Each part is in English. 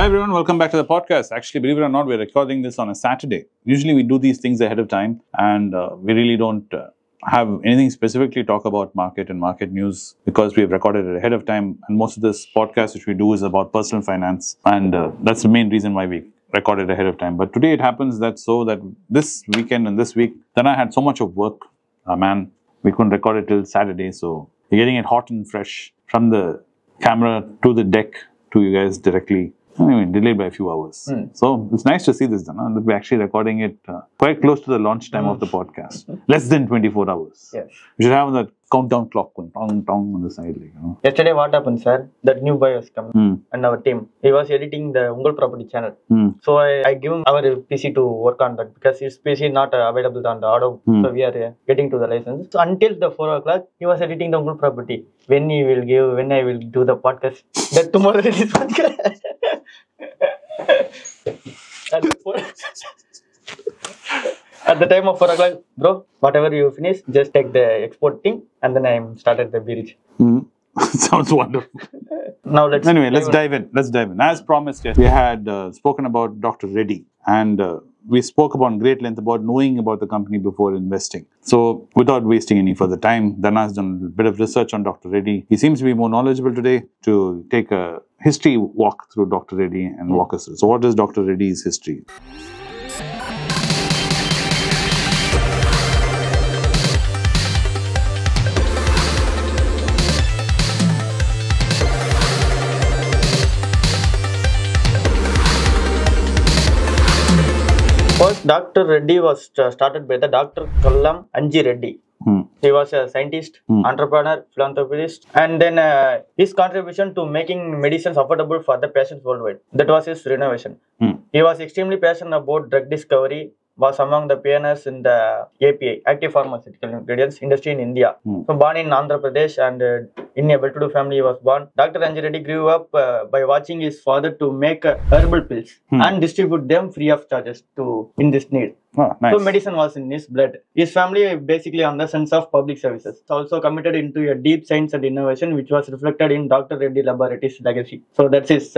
Hi everyone, welcome back to the podcast. Actually, believe it or not, we're recording this on a Saturday. Usually we do these things ahead of time and we really don't have anything specifically talk about market and market news because we have recorded it ahead of time. And most of this podcast which we do is about personal finance, and that's the main reason why we recorded ahead of time. But today it happens that this weekend and this week, then I had so much of work, we couldn't record it till Saturday. So you're getting it hot and fresh from the camera to the deck to you guys directly. Delayed by a few hours. So it's nice to see this done. We're actually recording it quite close to the launch time of the podcast. Less than 24 hours. Yes. We should have that countdown clock going tong tong on the side. Yesterday what happened, sir? That new boy was coming and our team. He was editing the Ungal Property channel. So I give him our PC to work on that because his PC is not available on the auto. So we are getting to the license. So until the 4 o'clock, he was editing the Ungal Property. When I will do the podcast. That tomorrow it is podcast. At the time of 4 o'clock, bro, whatever you finish, just take the export thing and then I started the bridge. Sounds wonderful. Now let's dive in. As promised, we had spoken about Dr. Reddy, and we spoke about great length about knowing about the company before investing. So without wasting any further time, Dhana has done a bit of research on Dr. Reddy. He seems to be more knowledgeable today to take a history walk through Dr. Reddy and walk us through. So what is Dr. Reddy's history? First, Dr. Reddy was started by the Dr. Kallam Anji Reddy. He was a scientist, entrepreneur, philanthropist, and then his contribution to making medicines affordable for the patients worldwide. That was his renovation. He was extremely passionate about drug discovery, was among the pioneers in the API, active pharmaceutical ingredients industry in India. So born in Andhra Pradesh and in a well-to-do family he was born. Dr. Anji Reddy grew up by watching his father to make herbal pills and distribute them free of charges to in this need. Oh, nice. So medicine was in his blood. His family basically on the sense of public services. Also committed into a deep science and innovation which was reflected in Dr. Reddy Laboratories legacy. So that's his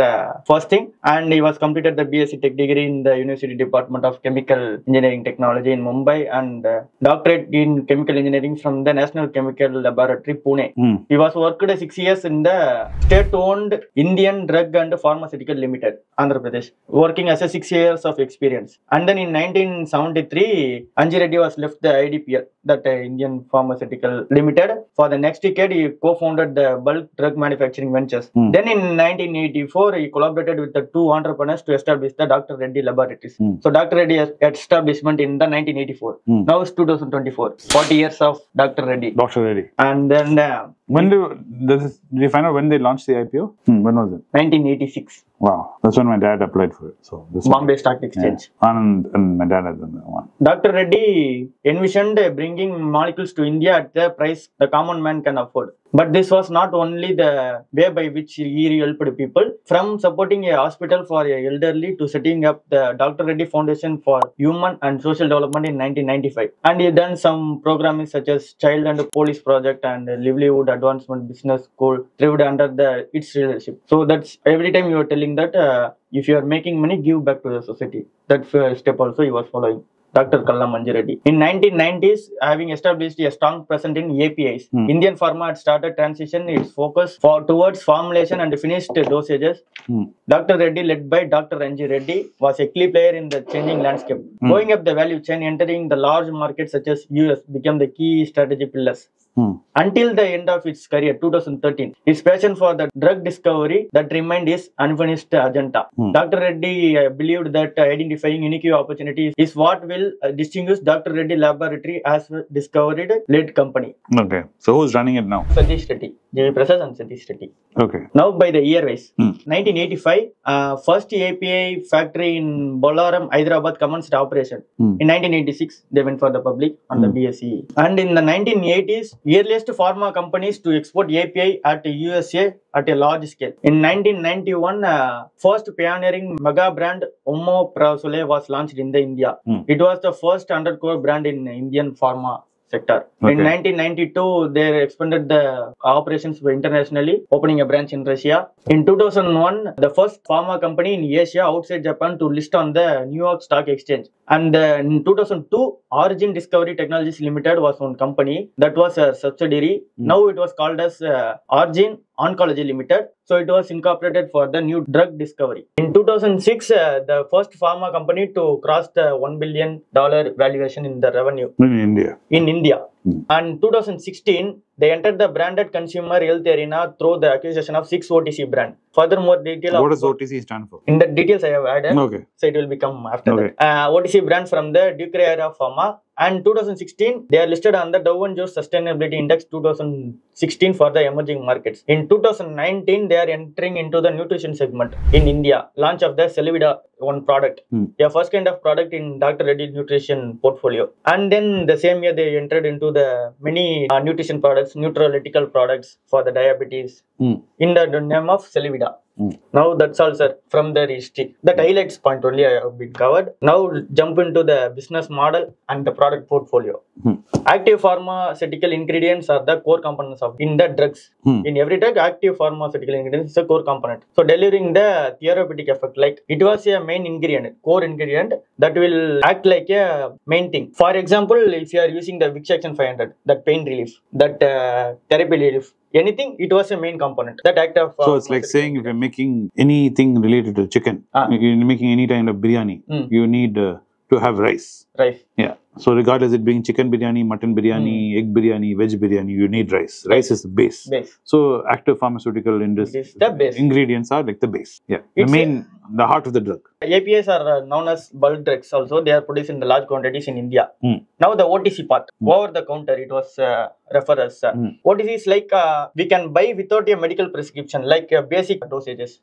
first thing. And he was completed the BSc Tech degree in the University Department of Chemical Engineering Technology in Mumbai and doctorate in Chemical Engineering from the National Chemical Laboratory, Pune. He was worked 6 years in the state-owned Indian Drug and Pharmaceutical Limited, Andhra Pradesh, working as a 6 years of experience. And then in 1973, Anji Reddy was left the IDPL, that Indian Pharmaceutical Limited. For the next decade, he co-founded the bulk drug manufacturing ventures. Then in 1984, he collaborated with the two entrepreneurs to establish the Dr. Reddy Laboratories. So Dr. Reddy has establishment in the 1984. Now it's 2024. 40 years of Dr. Reddy. Dr. Reddy. And then did you find out when they launched the IPO? When was it? 1986. Wow, that's when my dad applied for it. So this Bombay Stock Exchange. Yeah. And my dad had done that one. Dr. Reddy envisioned bringing molecules to India at the price the common man can afford. But this was not only the way by which he helped people, from supporting a hospital for the elderly to setting up the Dr. Reddy Foundation for Human and Social Development in 1995. And he done some programming such as Child and Police Project and Livelihood Advancement Business School, thrived under its leadership. So that's every time you are telling that if you are making money, give back to the society. That step also he was following. Dr. Kallam Anji Reddy. In 1990s, having established a strong presence in APIs, Indian pharma had started transition its focus towards formulation and finished dosages. Dr. Reddy, led by Dr. Anji Reddy, was a key player in the changing landscape. Going up the value chain, entering the large markets such as US became the key strategy pillars. Until the end of its career, 2013, his passion for the drug discovery that remained his unfinished agenda. Dr. Reddy believed that identifying unique opportunities is what will distinguish Dr. Reddy Laboratory as a discovery-led company. Okay, so who's running it now? Satish Reddy, JV Prasad and Satish Reddy. Okay. Now by the year wise, 1985, first API factory in Bolaram, Hyderabad commenced operation. In 1986, they went for the public on the BSE. And in the 1980s, earliest pharma companies to export API at USA at a large scale. In 1991, first pioneering mega brand Omeprazole was launched in India. It was the first undercore brand in Indian pharma sector. In 1992, they expanded the operations internationally, opening a branch in Russia. In 2001, the first pharma company in Asia outside Japan to list on the New York Stock Exchange. And in 2002, Origin Discovery Technologies Limited was one company that was a subsidiary. Now it was called as Origin Oncology Limited. So it was incorporated for the new drug discovery. In 2006, the first pharma company to cross the $1 billion valuation in the revenue. In India. And 2016, they entered the branded consumer health arena through the acquisition of 6 OTC brand. Furthermore, what does OTC stand for? In the details I have added, so it will become after that. OTC brands from the Duke era Pharma. And 2016, they are listed on the Dow Jones Sustainability Index 2016 for the emerging markets. In 2019, they are entering into the nutrition segment in India. Launch of the Celevida, one product, a first kind of product in Dr. Reddy's nutrition portfolio. And then the same year, they entered into the many nutrition products, nutraceutical products for the diabetes in the name of Celevida. Now that's all, sir, from the history. The highlights point only I have been covered. Now jump into the business model and the product portfolio. Active pharmaceutical ingredients are the core components of in the drugs. In every drug, active pharmaceutical ingredients is a core component. So delivering the therapeutic effect, like it was a main ingredient, core ingredient that will act like a main thing. For example, if you are using the Vicks Action 500, that pain relief, that therapy relief, anything, it was a main component. That act of so it's like saying if you're making anything related to chicken, you're making any kind of biryani, you need to have rice. Yeah. So regardless it being chicken biryani, mutton biryani, egg biryani, veg biryani, you need rice. Rice is the base. So active pharmaceutical ingredients are like the base. Yeah. The heart of the drug. APIs are known as bulk drugs also. They are produced in the large quantities in India. Now the OTC part, over the counter, it was referred as. OTC is like we can buy without a medical prescription, like basic dosages.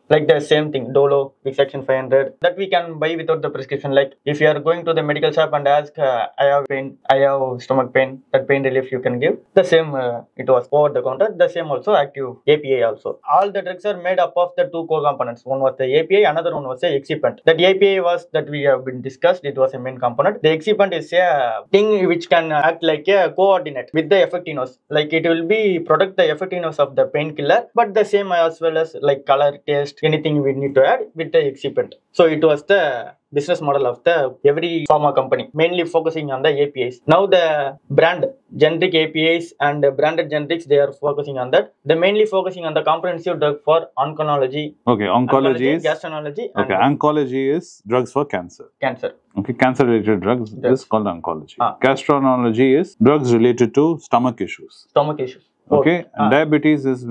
Like the same thing, Dolo, Vicks Action 500, that we can buy without the prescription. Like if you are going to the medical shop and ask, I have pain, I have stomach pain, that pain relief you can give. The same, it was over the counter. The same also active API also. All the drugs are made up of the two core components. One was the API, another one was the excipient. That API was that we have been discussed. It was a main component. The excipient is a thing which can act like a coordinate with the effectiveness. Like it will be product the effectiveness of the painkiller, but the same as well as like color, taste, anything we need to add with the excipient. So it was the business model of the every pharma company, mainly focusing on the APIs. Now the brand generic APIs and branded generics, they are focusing on that. They're mainly focusing on the comprehensive drug for oncology. Oncology is gastroenterology. Oncology is drugs for cancer. Cancer related drugs is called oncology. Gastroenterology is drugs related to stomach issues. And diabetes is,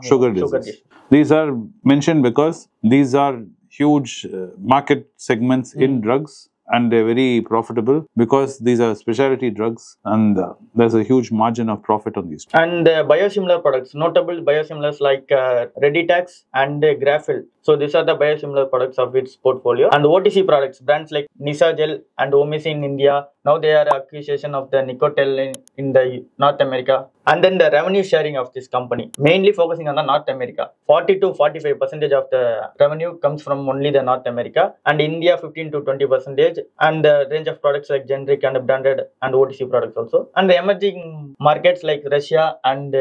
sugar disease. These are mentioned because these are huge market segments in drugs, and they're very profitable because these are specialty drugs, and there's a huge margin of profit on these. And biosimilar products, notable biosimilars like Reditax and Grafil. So these are the biosimilar products of its portfolio. And OTC products, brands like Nisagel and Omisi in India. Now they are acquisition of the Nicotel in the North America. And then the revenue sharing of this company, mainly focusing on the North America. 40 to 45% of the revenue comes from only the North America, and India 15 to 20%, and the range of products like generic and branded and OTC products also. And the emerging markets like Russia and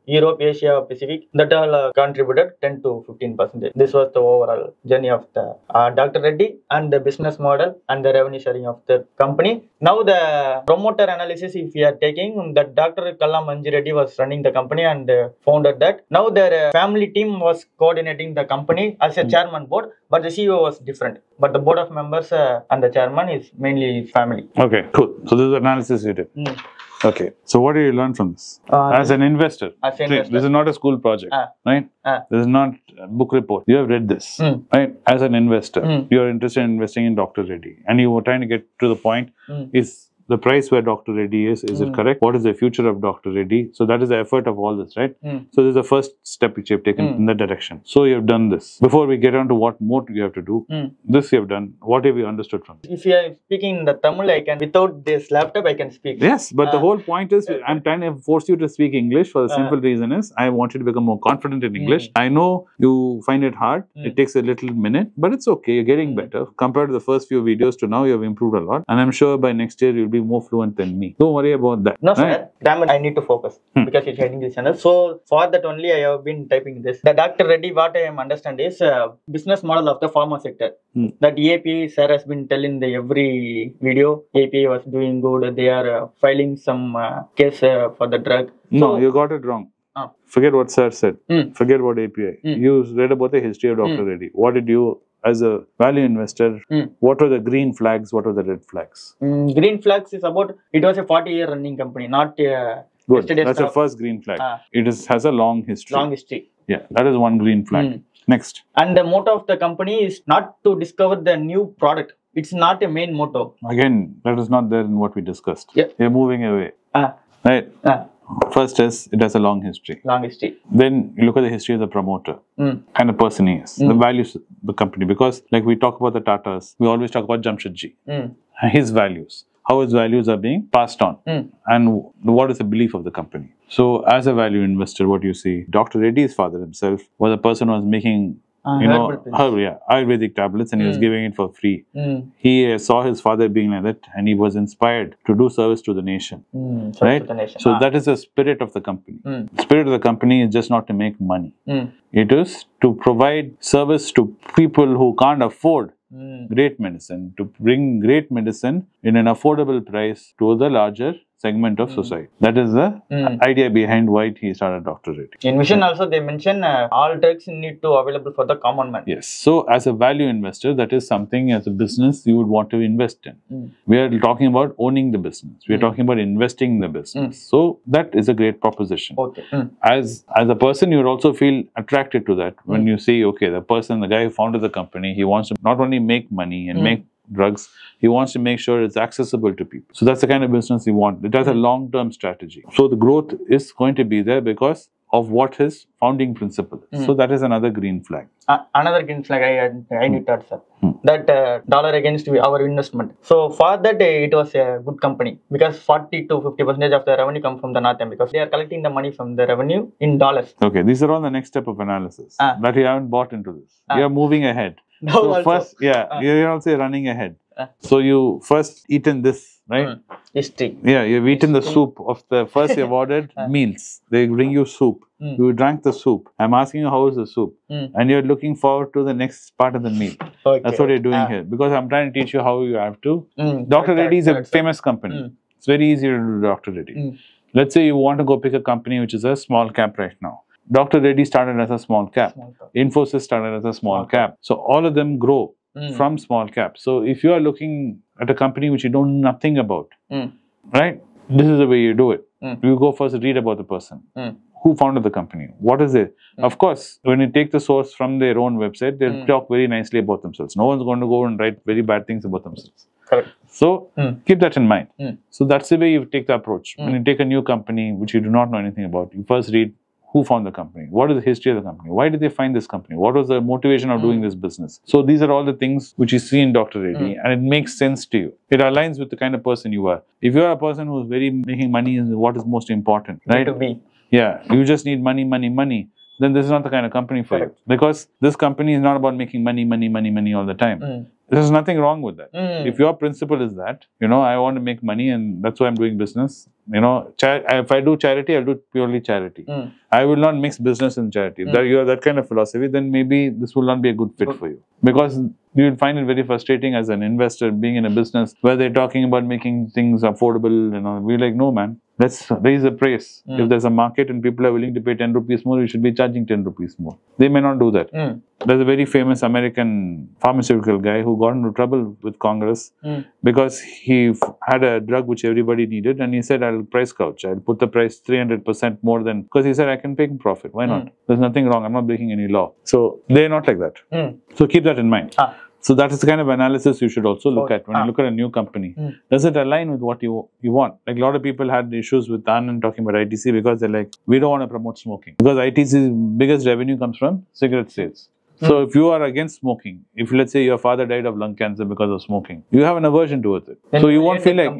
Europe, Asia, Pacific, that all contributed 10 to 15%. This was the overall journey of the Dr. Reddy and the business model and the revenue sharing of the company. Now the promoter analysis, if we are taking that Dr. Kallam Anji Reddy was running the company and founded that. Now their family team was coordinating the company as a chairman board, but the CEO was different. But the board of members and the chairman is mainly family. Okay, cool. So this is analysis you did. Okay. So what did you learn from this? As an investor. This is not a school project, right? This is not a book report. You have read this, right? As an investor, you are interested in investing in Dr. Reddy, and you were trying to get to the point, is the price where Dr. Reddy is it correct? What is the future of Dr. Reddy? So that is the effort of all this, right? So this is the first step which you have taken in that direction. So you have done this. Before we get on to what more you have to do, this you have done. What have you understood from this? If you are speaking in the Tamil, I can, without this laptop, I can speak. Yes, but the whole point is, I'm trying to force you to speak English for the simple reason is, I want you to become more confident in English. I know you find it hard. It takes a little minute, but it's okay. You're getting better. Compared to the first few videos to now, you have improved a lot. And I'm sure by next year, you'll be be more fluent than me. Don't worry about that. No, sir. Grammar, I need to focus because it's heading this channel. So, for that only, I have been typing this. The Dr. Reddy, what I am understand is business model of the pharma sector. That API, sir has been telling the every video, API was doing good. They are filing some case for the drug. No, you got it wrong. Forget what sir said. Forget what API. You read about the history of Dr. Reddy. What did you, as a value investor, what were the green flags? What were the red flags? Green flags is about, it was a 40-year running company, not good. That's the first green flag. It has a long history. Long history. Yeah, that is one green flag. Next. And the motto of the company is not to discover the new product. It's not a main motto. Again, that is not there in what we discussed. Yeah. You're moving away. Right. First is, it has a long history. Long history. Then you look at the history of the promoter and the person he is, the values of the company. Because like we talk about the Tatas, we always talk about Jamshedji, his values, how his values are being passed on, and what is the belief of the company. So as a value investor, what you see, Dr. Reddy's father himself was a person who was making Ayurvedic tablets, and he was giving it for free. He saw his father being like that, and he was inspired to do service to the nation. Right? So that is the spirit of the company. The spirit of the company is just not to make money. It is to provide service to people who can't afford great medicine, to bring great medicine in an affordable price to the larger segment of society. That is the idea behind why he started Dr. Reddy. In Vision also they mention all drugs need to available for the common man. Yes. So as a value investor, that is something as a business you would want to invest in. We are talking about owning the business. We are talking about investing in the business. So that is a great proposition. Okay. As a person, you would also feel attracted to that when you see, okay, the guy who founded the company, he wants to not only make money and make drugs, he wants to make sure it's accessible to people. So that's the kind of business he wants. It has a long-term strategy. So the growth is going to be there because of what his founding principle is. So that is another green flag. Another green flag I need to add, sir. That dollar against our investment. So for that it was a good company because 40 to 50% of the revenue come from the North America because they are collecting the money from the revenue in dollars. Okay, these are all the next step of analysis. But you haven't bought into this. You are moving ahead. So first, you're also running ahead. So you first eaten this, right? History. Yeah, you've eaten the soup of the first you've ordered meals. They bring you soup. You drank the soup. I'm asking you how is the soup? And you're looking forward to the next part of the meal. Okay. That's what you're doing here. Because I'm trying to teach you how you have to. Dr. Reddy is a famous company. It's very easy to do Dr. Reddy. Let's say you want to go pick a company which is a small cap right now. Dr. Reddy started as a small cap. Infosys started as a small cap. So all of them grow from small cap. So if you are looking at a company which you don't know nothing about, right? This is the way you do it. You go first read about the person. Who founded the company? What is it? Of course, when you take the source from their own website, they'll talk very nicely about themselves. No one's going to go and write very bad things about themselves. Correct. So keep that in mind. So that's the way you take the approach. When you take a new company which you do not know anything about, you first read who founded the company, what is the history of the company, why did they find this company, what was the motivation of doing this business. So these are all the things which you see in Dr. Reddy and it makes sense to you. It aligns with the kind of person you are. If you are a person who is very making money is what is most important, right? Yeah, you just need money, then this is not the kind of company for you. Because this company is not about making money all the time. There's nothing wrong with that. If your principle is that, I want to make money and that's why I'm doing business. If I do charity, I'll do purely charity. I will not mix business and charity. If you have that kind of philosophy, then maybe this will not be a good fit for you. Because you will find it very frustrating as an investor being in a business where they're talking about making things affordable. We're like, no man, let's raise the price. If there's a market and people are willing to pay 10 rupees more, we should be charging 10 rupees more. They may not do that. There's a very famous American pharmaceutical guy who got into trouble with Congress because he had a drug which everybody needed and he said, I'll price gouge. I'll put the price 300% more than, because he said, I can make profit. Why not? There's nothing wrong. I'm not breaking any law. So they're not like that. So keep that in mind. So that is the kind of analysis you should also look at when you look at a new company. Does it align with what you want? Like a lot of people had issues with Anand talking about ITC because they're like, we don't want to promote smoking. Because ITC's biggest revenue comes from cigarette sales. So if you are against smoking, if let's say your father died of lung cancer because of smoking, you have an aversion towards it. Then so you won't feel like,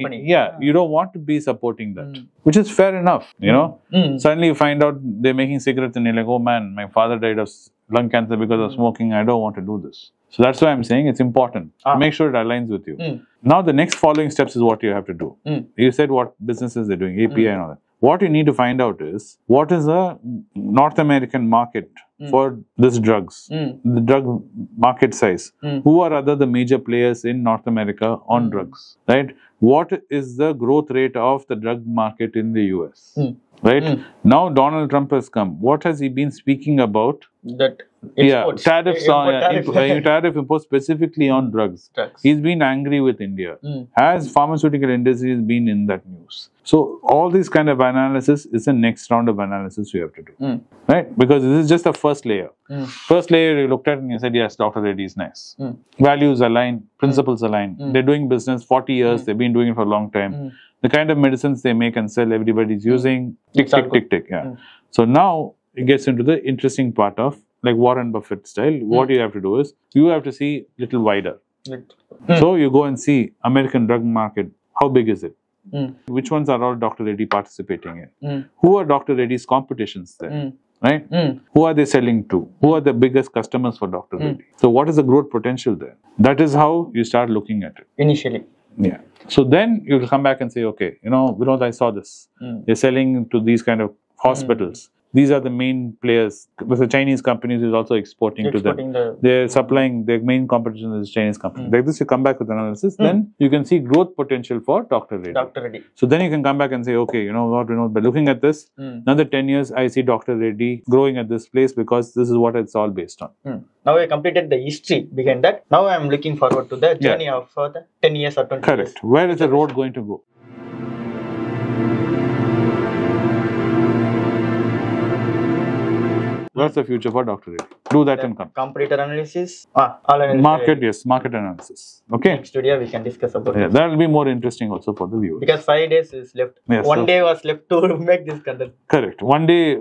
you don't want to be supporting that, which is fair enough, Suddenly you find out they're making cigarettes and you're like, oh man, my father died of lung cancer because of smoking. I don't want to do this. So that's why I'm saying it's important. Make sure it aligns with you. Now the next following steps is what you have to do. You said what businesses they're doing, API and all that. What you need to find out is what is the North American market for this drugs, the drug market size. Who are the major players in North America on drugs, right? What is the growth rate of the drug market in the US, right? Now Donald Trump has come. What has he been speaking about? That exports, tariffs on tariff imposed specifically on drugs. He's been angry with India. Has pharmaceutical industries been in that news? So all these kind of analysis is the next round of analysis you have to do, right? Because this is just the first layer. First layer you looked at and you said, yes, Dr. Reddy is nice. Values align, principles align. They're doing business 40 years. They've been doing it for a long time. The kind of medicines they make and sell, everybody's using. Tick, tick, tick, tick. Yeah. So now it gets into the interesting part of like Warren Buffett style. What you have to do is you have to see little wider. So you go and see American drug market. How big is it? Which ones are all Dr. Reddy participating in? Who are Dr. Reddy's competitions there? Right? Who are they selling to? Who are the biggest customers for Dr. Reddy? So what is the growth potential there? That is how you start looking at it. Initially. Yeah. So then you will come back and say, okay, Vinod, I saw this. They're selling to these kind of hospitals. These are the main players. Because the Chinese companies is also exporting to them. They're supplying, their main competition is Chinese companies. Like this, you come back with analysis, then you can see growth potential for Dr. Reddy. So then you can come back and say, okay, you know what, by looking at this, another 10 years, I see Dr. Reddy growing at this place because this is what it's all based on. Now I completed the history behind that. Now I am looking forward to the journey of the 10 years or 20 years. Correct. Where is the road going to go? What's the future for Dr. Reddy? Do that and come. Comparator analysis. Analysis. Market, yes, market analysis. Okay. Next video we can discuss about it. That will be more interesting also for the viewers. Because 5 days is left. Yes, One day was left to make this content. Correct. One day,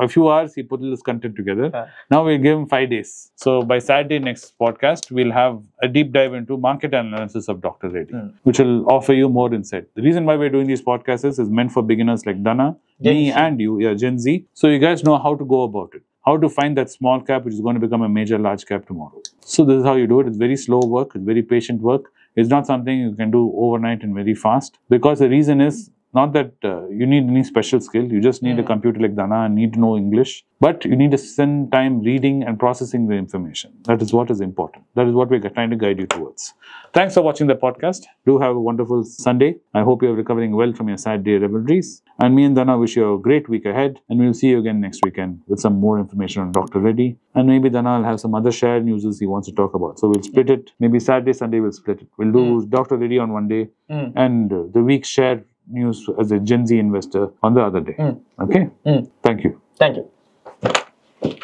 a few hours, he put this content together. Now we'll give him 5 days. So by Saturday next podcast, we'll have a deep dive into market analysis of Dr. Reddy, which will offer you more insight. The reason why we're doing these podcasts is meant for beginners like Dhana, me and you, Gen Z. So you guys know how to go about it. How to find that small cap which is going to become a major large cap tomorrow. So this is how you do it. It's very slow work. It's very patient work. It's not something you can do overnight and very fast. Because the reason is not that you need any special skill. You just need a computer like Dhana and need to know English. But you need to spend time reading and processing the information. That is what is important. That is what we're trying to guide you towards. Thanks for watching the podcast. Do have a wonderful Sunday. I hope you're recovering well from your Saturday revelries. And me and Dhana wish you a great week ahead. And we'll see you again next weekend with some more information on Dr. Reddy. And maybe Dhana will have some other shared news he wants to talk about. So we'll split it. Maybe Saturday, Sunday we'll split it. We'll do Dr. Reddy on one day and the week's shared news as a Gen Z investor on the other day. Okay? Thank you. Thank you.